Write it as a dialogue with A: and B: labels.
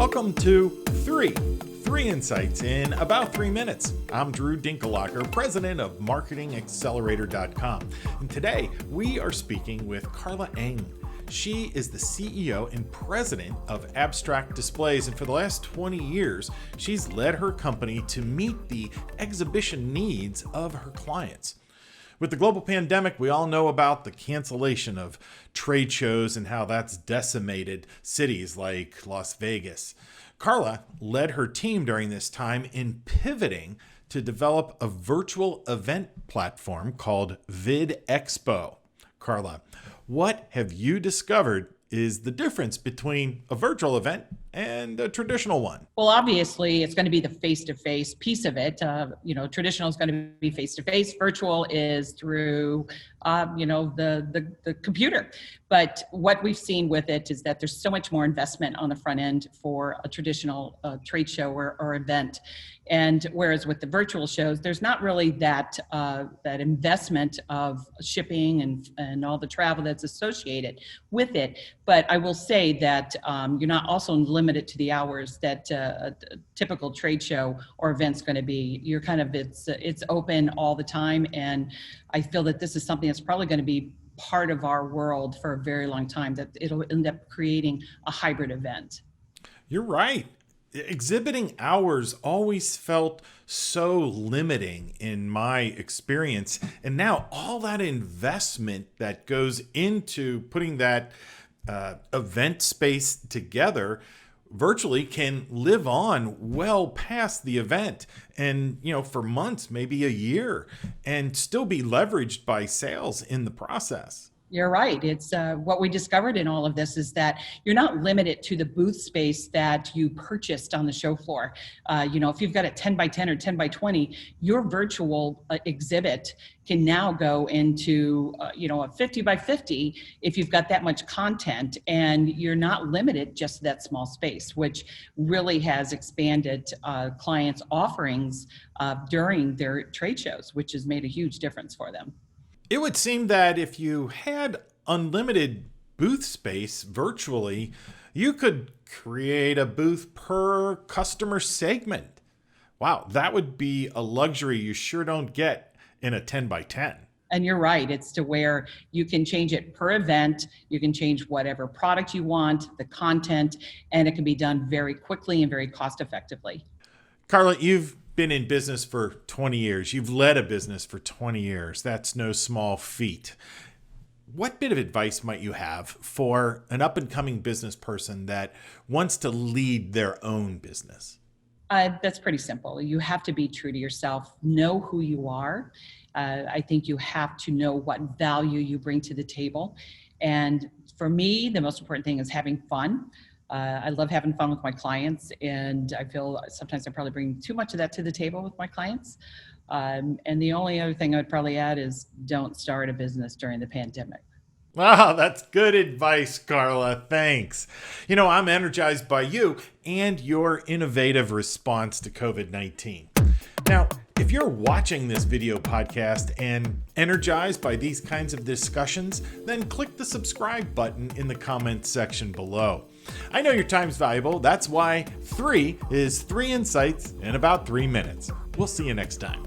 A: Welcome to Three Insights in about 3 minutes. I'm Drew Dinkellocker, president of MarketingAccelerator.com. And today we are speaking with Carla Eng. She is the CEO and president of Abstract Displays, and for the last 20 years, she's led her company to meet the exhibition needs of her clients. With the global pandemic, we all know about the cancellation of trade shows and how that's decimated cities like Las Vegas. Carla led her team during this time in pivoting to develop a virtual event platform called VidExpo. Carla, what have you discovered is the difference between a virtual event and a traditional one?
B: Well, obviously, it's going to be the face-to-face piece of it. Traditional is going to be face-to-face. Virtual is through, the computer. But what we've seen with it is that there's so much more investment on the front end for a traditional trade show or event. And whereas with the virtual shows, there's not really that investment of shipping and all the travel that's associated with it. But I will say that you're not also limited to the hours that a typical trade show or event's going to be. You're it's open all the time, and I feel that this is something that's probably going to be part of our world for a very long time. That it'll end up creating a hybrid event.
A: You're right. Exhibiting hours always felt so limiting in my experience. And now all that investment that goes into putting that event space together virtually can live on well past the event and, for months, maybe a year, and still be leveraged by sales in the process.
B: You're right. It's what we discovered in all of this is that you're not limited to the booth space that you purchased on the show floor. If you've got a 10 by 10 or 10 by 20, your virtual exhibit can now go into, a 50 by 50 if you've got that much content, and you're not limited just to that small space, which really has expanded clients' offerings during their trade shows, which has made a huge difference for them.
A: It would seem that if you had unlimited booth space virtually, you could create a booth per customer segment. Wow, that would be a luxury you sure don't get in a 10 by 10.
B: And you're right. It's to where you can change it per event. You can change whatever product you want, the content, and it can be done very quickly and very cost effectively.
A: Carla, you've been in business for 20 years. You've led a business for 20 years. That's no small feat. What bit of advice might you have for an up-and-coming business person that wants to lead their own business?
B: That's pretty simple. You have to be true to yourself. Know who you are. I think you have to know what value you bring to the table. And for me, the most important thing is having fun. I love having fun with my clients, and I feel sometimes I probably bring too much of that to the table with my clients. And the only other thing I would probably add is don't start a business during the pandemic.
A: Wow, that's good advice, Carla. Thanks. I'm energized by you and your innovative response to COVID-19. Now, if you're watching this video podcast and energized by these kinds of discussions, then click the subscribe button in the comments section below. I know your time's valuable. That's why 3 is 3 insights in about 3 minutes. We'll see you next time.